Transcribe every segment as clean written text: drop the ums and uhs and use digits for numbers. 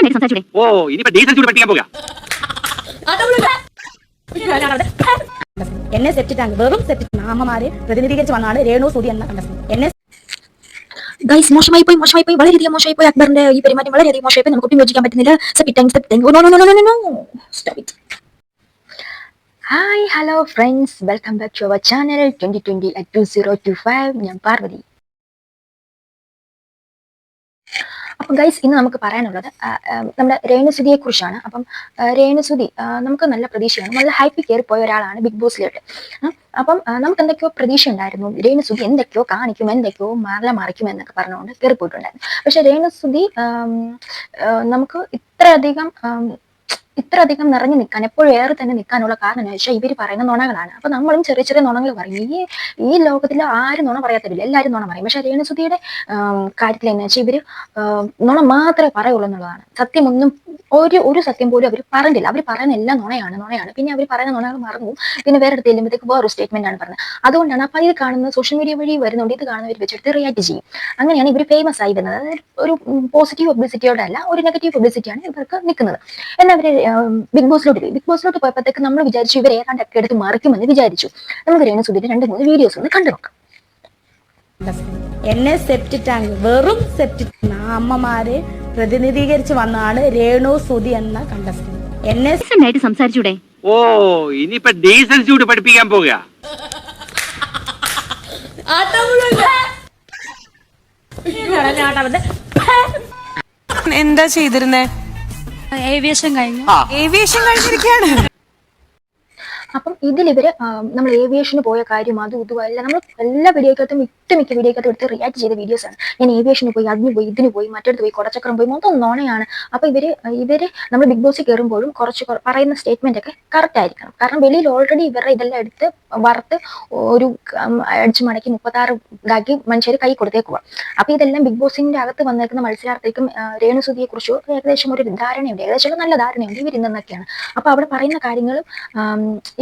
ഓ ഇനിയിപ്പോ ഡീസൽ ചൂട് പഠിക്കാൻ പോകാം. എന്നെ സെപ്റ്റി ടാങ്ക് വെറും സെപ്റ്റി അമ്മമാരെ പ്രതിനിധീകരിച്ച് വന്നാണ് രേണു സുധി എന്ന കണ്ടസ്റ്റന്റ്. എന്നെ ഗൈസ് മോശമായി പോയി വളരെയധികം മോശമായി പോയി. അക്ബറിന്റെ ഈ പെരുമാറ്റം വളരെയധികം മോശമായി പോയി. നമുക്ക് ഒട്ടും യോജിക്കാൻ പറ്റുന്നില്ല. Hi hello friends, welcome back to our channel 2020@2025. ഞാൻ പാർവതി. അപ്പം ഗൈസ്, ഇന്ന് നമുക്ക് പറയാനുള്ളത് നമ്മുടെ രേണുസുധിയെ കുറിച്ചാണ്. അപ്പം രേണുസുധി നമുക്ക് നല്ല പ്രതീക്ഷയാണ്, നല്ല ഹൈപ്പിൽ കയറി പോയ ഒരാളാണ് ബിഗ് ബോസിലോട്ട്. അപ്പം നമുക്ക് എന്തൊക്കെയോ പ്രതീക്ഷ ഉണ്ടായിരുന്നു, രേണുസുധി എന്തൊക്കെയോ കാണിക്കും, എന്തൊക്കെയോ മറിക്കും എന്നൊക്കെ പറഞ്ഞുകൊണ്ട് കയറി പോയിട്ടുണ്ടായിരുന്നു. പക്ഷെ രേണുസുധി നമുക്ക് ഇത്രയധികം നിറഞ്ഞു നിൽക്കാൻ, എപ്പോഴും ഏറെ തന്നെ നിൽക്കാനുള്ള കാരണം എന്ന് വെച്ചാൽ ഇവർ പറയുന്ന നുണകളാണ്. അപ്പൊ നമ്മളും ചെറിയ ചെറിയ നുണകൾ പറയും. ഈ ലോകത്തിൽ ആരും നുണ പറയാത്തതില്ല, എല്ലാവരും നുണ പറയും. പക്ഷെ രേണുസുധിയുടെ കാര്യത്തിൽ എന്ന് വെച്ചാൽ ഇവര് നുണ മാത്രമേ പറയുള്ളൂ എന്നുള്ളതാണ്. സത്യമൊന്നും ഒരു സത്യം പോലും അവർ പറഞ്ഞില്ല. അവർ പറയുന്ന എല്ലാം നുണയാണ്. പിന്നെ അവർ പറയുന്ന നുണകൾ മറന്നു. പിന്നെ വേറെ അടുത്ത് ചെല്ലുമ്പോഴത്തേക്ക് വേറൊരു സ്റ്റേറ്റ്മെന്റ് ആണ് പറഞ്ഞത്. അതുകൊണ്ടാണ് അപ്പൊ ഇത് കാണുന്ന സോഷ്യൽ മീഡിയ വഴി വരുന്നുണ്ട്, ഇത് കാണുന്നവർ വെച്ചെടുത്ത് റിയാക്ട് ചെയ്യും. അങ്ങനെയാണ് ഇവർ ഫേമസ് ആയി വരുന്നത്. അതായത് ഒരു പോസിറ്റീവ് പബ്ലിസിറ്റിയോടെ അല്ല, ഒരു നെഗറ്റീവ് പബ്ലിസിറ്റിയാണ് ഇവർക്ക് നിൽക്കുന്നത്. എന്നാൽ അവര് ബിഗ് ബോസിലോട്ട് പോയപ്പോഴത്തേക്ക് നമ്മൾ വിചാരിച്ചു ഇവർ ഏതാണ്ടൊക്കെ എടുത്ത് മറിക്കുമെന്ന് വിചാരിച്ചു. നമുക്ക് രേണുസുധിയുടെ 2-3 വീഡിയോസ് ഒന്ന് കണ്ടു നോക്കാം. എന്നെ സെപ്റ്റി ടാങ്ക് വെറും സെപ്റ്റി അമ്മമാരെ പ്രതിനിധീകരിച്ച് വന്നാണ് രേണു സുധി എന്ന കണ്ടസ്റ്റന്റ്. എന്നെ സംസാരിച്ചൂടെ? ഓ ഇനിയിപ്പോ ഡീസൽ ചൂട് പഠിപ്പിക്കാൻ പോവുക. എന്താ ചെയ്തിരുന്നേ? ഏവിയേഷൻ കഴിഞ്ഞിരിക്കുകയാണ്. അപ്പം ഇതിലിവര് നമ്മൾ ഏവിയേഷന് പോയ കാര്യം അതും ഇതുമല്ല, നമ്മൾ എല്ലാ വീഡിയോക്കകത്തും മിക്ക വീഡിയോക്കകത്തും എടുത്ത് റിയാക്ട് ചെയ്ത വീഡിയോസ് ആണ്. ഞാൻ ഏവിയേഷന് പോയി, അതിന് പോയി, ഇതിന് പോയി, മറ്റടുത്ത് പോയി, കൊടച്ചക്രം പോയി, മൊത്തം നോണയാണ്. അപ്പൊ ഇവര് നമ്മൾ ബിഗ് ബോസിൽ കയറുമ്പോഴും കുറച്ച് പറയുന്ന സ്റ്റേറ്റ്മെന്റ് ഒക്കെ കറക്റ്റ് ആയിരിക്കണം. കാരണം വെളിയിൽ ഓൾറെഡി ഇവരുടെ ഇതെല്ലാം എടുത്ത് വറുത്ത് ഒരു അടിച്ചു മടക്കി 36 ഇതാക്കി മനുഷ്യർ കൈ കൊടുത്തേക്കുക. അപ്പൊ ഇതെല്ലാം ബിഗ് ബോസിന്റെ അകത്ത് വന്നേക്കുന്ന മത്സരാർത്ഥിക്കും രേണുസുധിയെ കുറിച്ചോ ഏകദേശം ഒരു ധാരണയുണ്ട്, ഏകദേശം നല്ല ധാരണയുണ്ട് ഇവരിന്നൊക്കെയാണ്. അപ്പൊ അവിടെ പറയുന്ന കാര്യങ്ങളും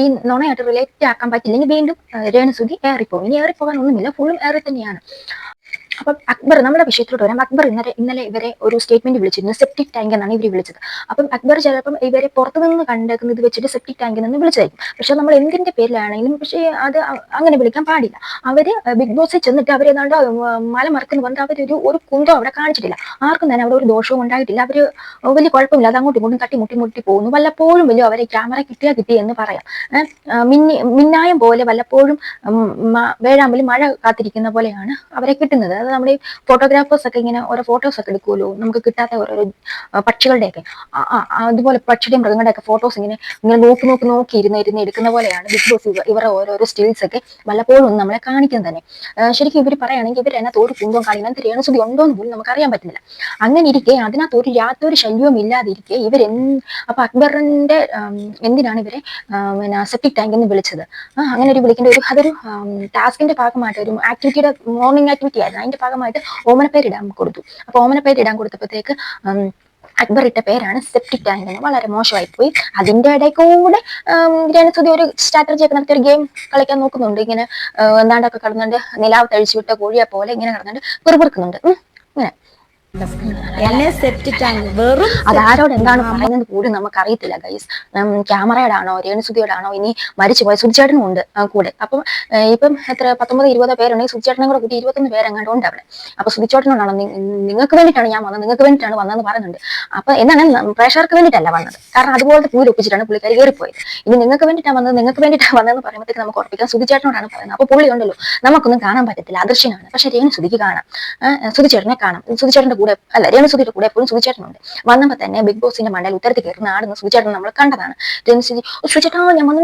ഈ നുണയായിട്ട് റിലേറ്റ് ആക്കാൻ പറ്റില്ലെങ്കിൽ വീണ്ടും രേണുസുധി ഏറിപ്പോകും. ഇനി ഏറിപ്പോകാൻ ഒന്നുമില്ല, ഫുള്ളും ഏറി തന്നെയാണ്. അപ്പം അക്ബർ, നമ്മുടെ വിഷയത്തിലോട്ട് വരാം. അക്ബർ ഇന്നലെ ഇവരെ ഒരു സ്റ്റേറ്റ്മെന്റ് വിളിച്ചിരുന്നു, സെപ്റ്റിക് ടാങ്ക് എന്നാണ് ഇവർ വിളിച്ചത്. അപ്പം അക്ബർ ചിലപ്പം ഇവരെ പുറത്തുനിന്ന് കണ്ടേക്കുന്നത് വെച്ചിട്ട് സെപ്റ്റിക് ടാങ്കിൽ നിന്ന് വിളിച്ചതായിരിക്കും. പക്ഷെ നമ്മൾ എന്തിന്റെ പേരിലാണെങ്കിലും പക്ഷേ അത് അങ്ങനെ വിളിക്കാൻ പാടില്ല. അവര് ബിഗ് ബോസിൽ ചെന്നിട്ട് അവരേതാണ്ട് മല മറക്കുന്നു പറഞ്ഞിട്ട് അവരൊരു കുന്തം അവിടെ കാണിച്ചിട്ടില്ല. ആർക്കും തന്നെ അവിടെ ഒരു ദോഷവും ഉണ്ടായിട്ടില്ല. അവര് വലിയ കുഴപ്പമില്ല, അത് അങ്ങോട്ടും ഇങ്ങോട്ടും തട്ടി മുട്ടി പോകുന്നു. വല്ലപ്പോഴും വലിയ അവരെ ക്യാമറ കിട്ടി എന്ന് പറയാം. മിന്നായം പോലെ വല്ലപ്പോഴും വേഴാമ്പലും മഴ കാത്തിരിക്കുന്ന പോലെയാണ് അവരെ കിട്ടുന്നത്. അത് നമ്മുടെ ഫോട്ടോഗ്രാഫേഴ്സ് ഒക്കെ ഇങ്ങനെ ഓരോ ഫോട്ടോസ് ഒക്കെ എടുക്കുമല്ലോ, നമുക്ക് കിട്ടാത്ത ഓരോ പക്ഷികളുടെയൊക്കെ, അതുപോലെ പക്ഷിയുടെയും മൃഗങ്ങളുടെ ഒക്കെ ഫോട്ടോസ് ഇങ്ങനെ നോക്കി ഇരുന്ന് എടുക്കുന്ന പോലെയാണ് ബിഗ് ബോസ് ഇവരുടെ ഓരോരോ സ്റ്റിൽസ് ഒക്കെ വല്ലപ്പോഴും നമ്മളെ കാണിക്കുന്നത് തന്നെ. ശരിക്കും ഇവർ പറയുകയാണെങ്കിൽ ഇവർ അതിനകത്ത് ഒരു കുന്തവും കാണിക്കുന്നത് രേണുസുധി ഉണ്ടോ എന്ന് പോലും നമുക്ക് അറിയാൻ പറ്റുന്നില്ല. അങ്ങനെ ഇരിക്കെ അതിനകത്ത് യാതൊരു ശല്യവും ഇല്ലാതിരിക്കെ അപ്പൊ അക്ബറിന്റെ എന്തിനാണ് ഇവരെ സെപ്റ്റിക് ടാങ്ക് എന്ന് വിളിച്ചത്? അങ്ങനെ ഒരു വിളിക്കേണ്ട അതൊരു ടാസ്കിന്റെ ഭാഗമായിട്ട്, ഒരു ആക്ടിവിറ്റിയുടെ മോർണിംഗ് ആക്ടിവിറ്റി ആയിരുന്നു. അതിന്റെ ഭാഗമായിട്ട് ഓമനപ്പേരിടാൻ കൊടുത്തു. അപ്പൊ ഓമനപ്പേരിടാൻ കൊടുത്തപ്പോഴത്തേക്ക് അക്ബർ ഇട്ട പേരാണ് സെപ്റ്റിക് ടാങ്ക് എന്ന്. വളരെ മോശമായി പോയി. അതിന്റെ ഇടയിൽ കൂടെ രേണുസുധി ഒരു സ്ട്രാറ്റജി ഒക്കെ നടത്തി ഒരു ഗെയിം കളിക്കാൻ നോക്കുന്നുണ്ട്. ഇങ്ങനെ എന്താണ്ടൊക്കെ കിടന്നുണ്ട്, നിലാവ് തഴിച്ചു വിട്ട കോഴിയെ പോലെ ഇങ്ങനെ കിടന്നുണ്ട് പെറുപെറുക്കുന്നുണ്ട്. ഇങ്ങനെ എന്നെ സെപ്റ്റി ടാങ്ക് വെറും അതാരോട് എന്താണ് പറയുന്നത് പോലും നമുക്ക് അറിയത്തില്ല ഗൈസ്. ക്യാമറയുടെ ആണോ രേണുസുധിയുടെ ആണോ, ഇനി മരിച്ചുപോയ സുധിച്ചേട്ടനും ഉണ്ട് കൂടെ. അപ്പം ഇപ്പം എത്ര 19-20 പേരുണ്ടെങ്കിൽ സുധിച്ചേട്ടനും കൂടെ കൂട്ടി 21 പേരെങ്ങാണ്ട് ഉണ്ട് അവിടെ. അപ്പൊ സുധിച്ചേട്ടനോടാണോ നിങ്ങൾക്ക് വേണ്ടിയിട്ടാണ് ഞാൻ വന്നത്, നിങ്ങൾക്ക് വേണ്ടിയിട്ടാണ് വന്നതെന്ന് പറയുന്നുണ്ട്. അപ്പൊ എന്താണ് പ്രേക്ഷകർക്ക് വേണ്ടിയിട്ടല്ല വന്നത്, കാരണം അതുപോലത്തെ പൂര് ഒപ്പിച്ചിട്ടാണ് പുള്ളിക്കാരി കയറിപ്പോയത്. ഇനി നിങ്ങൾക്ക് വേണ്ടിയിട്ടാണ് വന്നതെന്ന് പറയുമ്പോഴത്തേക്ക് നമുക്ക് ഉറപ്പിക്കാം സുധിച്ചേട്ടനോടാണ് പറയുന്നത്. അപ്പൊ പുള്ളി ഉണ്ടല്ലോ നമുക്കൊന്നും കാണാൻ പറ്റത്തില്ല, അദൃശ്യനാണ്. പക്ഷെ രേണുസുധിക്ക് കാണാം, സുധിച്ചേട്ടനെ കാണാം. സുധിച്ചേട്ടന്റെ കൂടെ അല്ല, രേണുസുധിയുടെ കൂടെ എപ്പോഴും സുധിച്ചേട്ടനുണ്ട്. വന്നപ്പോ തന്നെ ബിഗ് ബോസിന്റെ മണ്ടയിൽ ഉത്തരത്തിൽ കയറുന്ന ആടുന്ന സുധിച്ചേട്ടൻ നമ്മൾ കണ്ടതാണ്. സുധിച്ചേട്ടാ ഞാൻ വന്ന്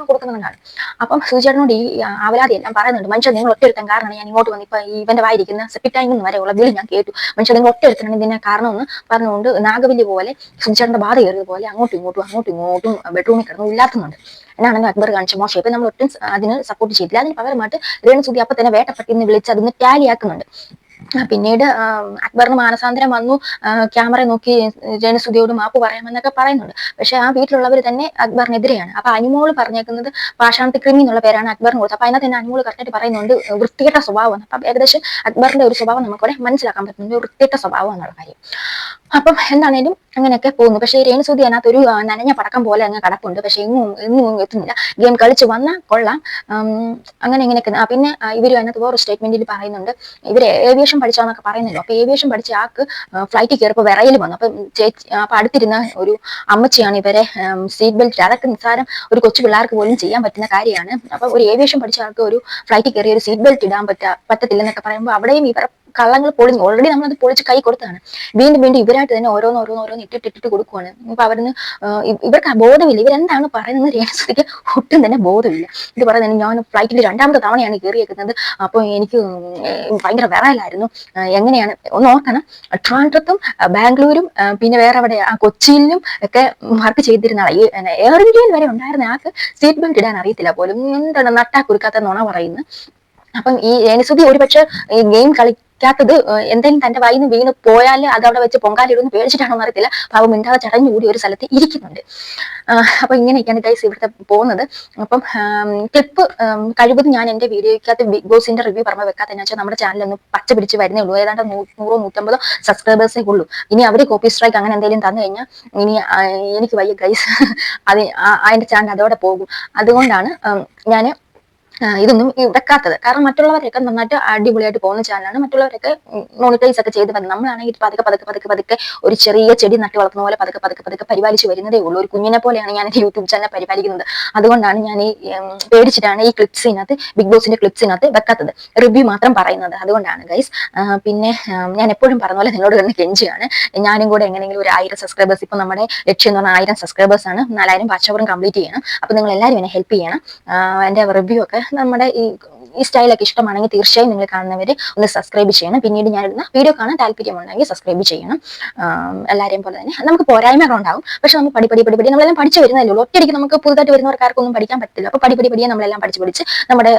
കൊടുക്കുന്നതാണ്. അപ്പം സുധിച്ചേട്ടനോട് ഈ അവലാതി എല്ലാം പറയുന്നുണ്ട്. മനുഷ്യൻ നിങ്ങൾ ഒറ്റയെടുത്താൻ കാരണമാണ് ഞാൻ ഇങ്ങോട്ട് വന്ന് ഇപ്പൊ ഇവന്റെ വായിരിക്കുന്ന സെപ്റ്റിക് ടാങ്കിൽ വരെയുള്ള വിളി ഞാൻ കേട്ടു. മനുഷ്യൻ നിങ്ങൾ ഒറ്റയെടുത്താണ് ഇതിനെ കാരണമെന്ന് പറഞ്ഞുകൊണ്ട് നാഗവല്ലി പോലെ സുധിച്ചേട്ടന്റെ ബാധ കയറിയത് പോലെ അങ്ങോട്ടും ഇങ്ങോട്ടും ബെഡ്റൂമിൽ കിടന്നു ഇല്ലാത്തുന്നുണ്ട്. എന്നാണെന്ന് അക്ബർ കാണിച്ച മോശം. ഇപ്പൊ നമ്മൾ ഒട്ടും അതിന് സപ്പോർട്ട് ചെയ്തില്ല. അതിന് പകരമായിട്ട് രേണുസുധി അപ്പൊ തന്നെ വേട്ടപ്പട്ടിന്ന് വിളിച്ച് അതിന് ടാലിയാക്കുന്നുണ്ട്. പിന്നീട് അക്ബറിന് മാനസാന്തരം വന്നു, ക്യാമറ നോക്കി രേണുസുതിയോട് മാപ്പ് പറയാമെന്നൊക്കെ പറയുന്നുണ്ട്. പക്ഷെ ആ വീട്ടിലുള്ളവർ തന്നെ അക്ബറിനെതിരെയാണ്. അപ്പൊ അനുമോള് പറഞ്ഞേക്കുന്നത് പാഷാണത്തി ക്രിമി എന്നുള്ള പേരാണ് അക്ബറിന് കൊടുത്തത്. അപ്പൊ അതിനകത്ത് തന്നെ അനുമോള് കറക്റ്റായിട്ട് പറയുന്നുണ്ട് വൃത്തികെട്ട സ്വഭാവമാണ്. അപ്പൊ ഏകദേശം അക്ബറിന്റെ ഒരു സ്വഭാവം നമുക്കവിടെ മനസ്സിലാക്കാൻ പറ്റുന്നുണ്ട്, വൃത്തികെട്ട സ്വഭാവം എന്നുള്ള കാര്യം. അപ്പം എന്താണേലും അങ്ങനെയൊക്കെ പോകുന്നു. പക്ഷേ രേണുസുതി അതിനകത്ത് ഒരു നനഞ്ഞ പടക്കം പോലെ അങ്ങ് കിടപ്പുണ്ട്. പക്ഷെ എങ്ങും എത്തുന്നില്ല. ഗെയിം കളിച്ച് വന്നാൽ കൊള്ളാം, അങ്ങനെ ഇങ്ങനെയൊക്കെ. പിന്നെ ഇവർ അതിനകത്ത് വേറെ സ്റ്റേറ്റ്മെന്റിൽ പറയുന്നുണ്ട്, ഇവർ ഏവിയേഷൻ പഠിച്ചാന്നൊക്കെ പറയുന്നല്ലോ. അപ്പൊ ഏവിയേഷൻ പഠിച്ച ആൾക്ക് ഫ്ലൈറ്റിൽ കയറിയപ്പോൾ വിറയിൽ വന്നു. അപ്പൊ അപ്പൊ അടുത്തിരുന്ന ഒരു അമ്മച്ചിയാണ് ഇവരെ സീറ്റ് ബെൽറ്റ്, അതൊക്കെ നിസ്സാരം ഒരു കൊച്ചു പിള്ളേർക്ക് പോലും ചെയ്യാൻ പറ്റുന്ന കാര്യമാണ്. അപ്പൊ ഒരു ഏവിയേഷൻ പഠിച്ച ആൾക്ക് ഒരു ഫ്ലൈറ്റിൽ കയറി ഒരു സീറ്റ് ബെൽറ്റ് ഇടാൻ പറ്റത്തില്ലെന്നൊക്കെ പറയുമ്പോൾ അവിടെയും ഇവർ കള്ളങ്ങൾ പൊളിഞ്ഞു. ഓൾറെഡി നമ്മളത് പൊളിച്ച് കൈ കൊടുത്താണ്. വീണ്ടും ഇവരായിട്ട് തന്നെ ഓരോന്ന് ഇട്ടിട്ട് കൊടുക്കുവാണ്. ഇപ്പൊ അവിടുന്ന് ഇവർക്ക് ബോധമില്ല, ഇവരെന്താണ് പറയുന്നത് രേണുസുതിക്ക് ഒട്ടും തന്നെ ബോധമില്ല. ഇത് പറയുന്നത് ഞാൻ ഫ്ലൈറ്റിൽ 2ാമത്തെ തവണയാണ് കയറിയേക്കുന്നത്, അപ്പൊ എനിക്ക് ഭയങ്കര വിറയലായിരുന്നു. എങ്ങനെയാണ് ഒന്ന് ഓർക്കണം, ട്രിവാൻഡ്രത്തും ബാംഗ്ലൂരും പിന്നെ വേറെ എവിടെ കൊച്ചിയിലും ഒക്കെ വർക്ക് ചെയ്തിരുന്ന ആളെ, എയർ ഇന്ത്യയിൽ വരെ ഉണ്ടായിരുന്ന ആൾക്ക് സീറ്റ് ബെൽറ്റ് ഇടാൻ അറിയത്തില്ല പോലും. എന്താണ് നട്ടാ കുറുക്കാത്ത നുണ പറയുന്നത്. അപ്പം ഈ രേണുസുതി ഒരുപക്ഷെ ഈ ഗെയിം കളിക്കാത്തത് എന്തെങ്കിലും തന്റെ വായിന്ന് വീണ് പോയാൽ അത് അവിടെ വെച്ച് പൊങ്കാലിടുന്ന് പേടിച്ചിട്ടാണോ അറിയത്തില്ല. പാവം മിണ്ടാതെ ചടഞ്ഞുകൂടി ഒരു സ്ഥലത്ത് ഇരിക്കുന്നുണ്ട്. അപ്പൊ ഇങ്ങനെയൊക്കെയാണ് ഗൈസ് ഇവിടുത്തെ പോകുന്നത്. അപ്പം ക്ലിപ്പ് കഴിവതും ഞാൻ എന്റെ വീഡിയോയ്ക്കകത്ത് ബിഗ് ബോസിന്റെ റിവ്യൂ പറഞ്ഞ വെക്കാത്തതെന്ന് വെച്ചാൽ നമ്മുടെ ചാനലൊന്ന് പച്ച പിടിച്ച് വരുന്നേ ഉള്ളൂ. ഏതാണ്ട് 100-150 സബ്സ്ക്രൈബേഴ്സേ ഉള്ളൂ. ഇനി അവര് കോപ്പി സ്ട്രൈക്ക് അങ്ങനെ എന്തെങ്കിലും തന്നു കഴിഞ്ഞാൽ ഇനി എനിക്ക് വയ്യ ഗൈസ്, അത് അതിന്റെ ചാനൽ അതോടെ പോകും. അതുകൊണ്ടാണ് ഞാൻ ഇതൊന്നും വെക്കാത്തത്. കാരണം മറ്റുള്ളവരൊക്കെ നന്നായിട്ട് അടിപൊളിയായിട്ട് പോകുന്ന ചാനലാണ്, മറ്റുള്ളവരൊക്കെ മോണിറ്റൈസ് ഒക്കെ ചെയ്ത് വരുന്നത്. നമ്മളാണെങ്കിൽ പതുക്കെ ഒരു ചെറിയ ചെടി നട്ട് വളർത്തുന്ന പോലെ പതുക്കെ പരിപാലിച്ച് വരുന്നതേ ഉള്ളൂ. ഒരു കുഞ്ഞിനെ പോലെയാണ് ഞാൻ എന്റെ യൂട്യൂബ് ചാനൽ പരിപാലിക്കുന്നത്. അതുകൊണ്ടാണ് ഞാൻ ഈ പേടിച്ചിട്ടാണ് ഈ ക്ലിപ്സിനകത്ത്, ബിഗ് ബോസിന്റെ ക്ലിപ്സിനകത്ത് വെക്കാത്തത്, റിവ്യൂ മാത്രം പറയുന്നത്. അതുകൊണ്ടാണ് ഗൈസ്. പിന്നെ ഞാൻ എപ്പോഴും പറഞ്ഞ പോലെ നിങ്ങളോട് തന്നെ കെഞ്ചിയാണ്, ഞാനും കൂടെ എങ്ങനെയെങ്കിലും ഒരു 1000 സബ്സ്ക്രൈബേഴ്സ്, ഇപ്പൊ നമ്മുടെ ലക്ഷ്യം എന്ന് പറഞ്ഞാൽ 1000 സബ്സ്ക്രൈബേഴ്സ് ആണ്, 4000 വാച്ച് അവറും കംപ്ലീറ്റ് ചെയ്യണം. അപ്പൊ നിങ്ങൾ എല്ലാവരും എന്നെ ഹെൽപ്പ് ചെയ്യണം. എന്റെ റിവ്യൂ ഒക്കെ നമ്മുടെ ഈ സ്റ്റൈലൊക്കെ ഇഷ്ടമാണെങ്കിൽ തീർച്ചയായും നിങ്ങൾ കാണുന്നവര് ഒന്ന് സബ്സ്ക്രൈബ് ചെയ്യണം. പിന്നീട് ഞാൻ ഇടുന്ന വീഡിയോ കാണാൻ താല്പര്യമുണ്ടെങ്കിൽ സബ്സ്ക്രൈബ് ചെയ്യണം. എല്ലാവരെയും പോലെ തന്നെ നമുക്ക് പോരായ്മകളുണ്ടാവും, പക്ഷെ നമ്മൾ പടി നമ്മളെല്ലാം പഠിച്ചു വരുന്നതല്ലേ ഉള്ളൂ. ഒറ്റയടിക്ക് നമുക്ക് പുതുതായിട്ട് വരുന്നവർക്കാർക്കൊന്നും പഠിക്കാൻ പറ്റില്ല. അപ്പൊ പടിയെ നമ്മളെല്ലാം പഠിച്ച് നമ്മുടെ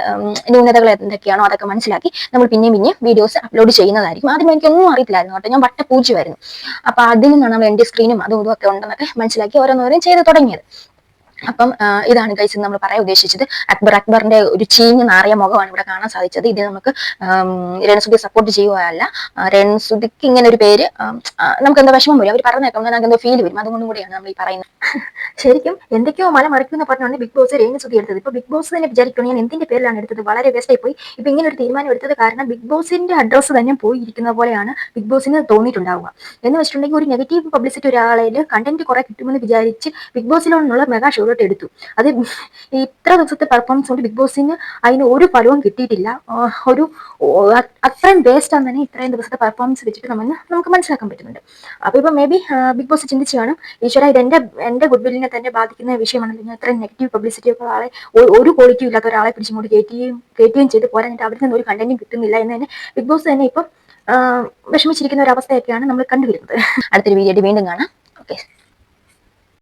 ന്യൂനതകൾ എന്തൊക്കെയാണോ അതൊക്കെ മനസ്സിലാക്കി നമ്മൾ പിന്നെയും വീഡിയോസ് അപ്ലോഡ് ചെയ്യുന്നതായിരിക്കും. ആദ്യം എനിക്കൊന്നും അറിയത്തില്ലായിരുന്നു കേട്ടോ, ഞാൻ പൂജ്യമായിരുന്നു. അപ്പൊ അതിൽ നിന്നാണ് നമ്മൾ എന്റെ സ്ക്രീനും അതും ഒക്കെ ഉണ്ടെന്നൊക്കെ മനസ്സിലാക്കി ഓരോന്നോരും ചെയ്ത് തുടങ്ങിയത്. അപ്പം ഇതാണ് ഗൈസ് നമ്മൾ പറയാൻ ഉദ്ദേശിച്ചത്. അക്ബറിന്റെ ഒരു ചീഞ്ഞ് നാറിയ മുഖമാണ് ഇവിടെ കാണാൻ സാധിച്ചത്. ഇത് നമുക്ക് രേണുസുതിയെ സപ്പോർട്ട് ചെയ്യുകയല്ല, രേണുസുതിക്ക് ഇങ്ങനെ ഒരു പേര് നമുക്ക് എന്താ വിഷമം വരും, അവർ പറഞ്ഞേക്കാം, നമുക്ക് എന്തോ ഫീൽ വരും. അതുകൊണ്ടും കൂടിയാണ് നമ്മൾ ഈ പറയുന്നത്. ശരിക്കും എന്തൊക്കെയോ മല മറിക്കുന്ന പറഞ്ഞാണ് ബിഗ് ബോസ് രേണുസുതി എടുത്തത്. ഇപ്പൊ ബിഗ് ബോസ് തന്നെ വിചാരിക്കണം ഞാൻ എന്തിന്റെ പേരിലാണ് എടുത്തത്, വളരെ വേസ്റ്റ് ആയി പോയി. ഇപ്പൊ ഇങ്ങനെ ഒരു തീരുമാനം എടുത്തത് കാരണം ബിഗ് ബോസിന്റെ അഡ്രസ്സ് തന്നെ പോയിരിക്കുന്ന പോലെയാണ് ബിഗ് ബോസിന് തോന്നിയിട്ടുണ്ടാവുക. എന്ന് വെച്ചിട്ടുണ്ടെങ്കിൽ ഒരു നെഗറ്റീവ് പബ്ലിസിറ്റി ഒരാളെ കണ്ടന്റ് കുറെ കിട്ടുമെന്ന് വിചാരിച്ച് ബിഗ് ബോസിലുള്ള മെഗാ ഷോ എടുത്തു. അത് ഇത്ര ദിവസത്തെ പെർഫോമൻസ് കൊണ്ട് ബിഗ് ബോസിന് അതിന് ഒരു ഫലവും കിട്ടിയിട്ടില്ല. ഒരു അത്രയും വേസ്റ്റ് ആണ് തന്നെ ഇത്രയും ദിവസത്തെ പെർഫോമൻസ് വെച്ചിട്ട് നമുക്ക് മനസ്സിലാക്കാൻ പറ്റുന്നുണ്ട്. അപ്പൊ ഇപ്പൊ മേ ബി ബിഗ് ബോസ് ചിന്തിച്ചു കാണും, ഈശ്വര ഇത് എന്റെ ഗുഡ് വില്ലിനെ തന്നെ ബാധിക്കുന്ന വിഷയമാണല്ലോ, ഞാൻ ഇത്രയും നെഗറ്റീവ് പബ്ലിസിറ്റി ഒക്കെ ആളെ ഒരു ക്വാളിറ്റി ഇല്ലാത്ത ഒരാളെ പിടിച്ചുകൊണ്ട് കയറ്റുകയും ചെയ്ത് പോരാഞ്ഞിട്ട് അവരിൽ നിന്ന് ഒരു കണ്ടന്റും കിട്ടുന്നില്ല എന്ന് തന്നെ ബിഗ് ബോസ് തന്നെ ഇപ്പം വിഷമിച്ചിരിക്കുന്ന ഒരു അവസ്ഥയൊക്കെയാണ് നമ്മൾ കണ്ടുവരുന്നത്. അടുത്തൊരു വീഡിയോ വീണ്ടും കാണാം. ഓക്കെ.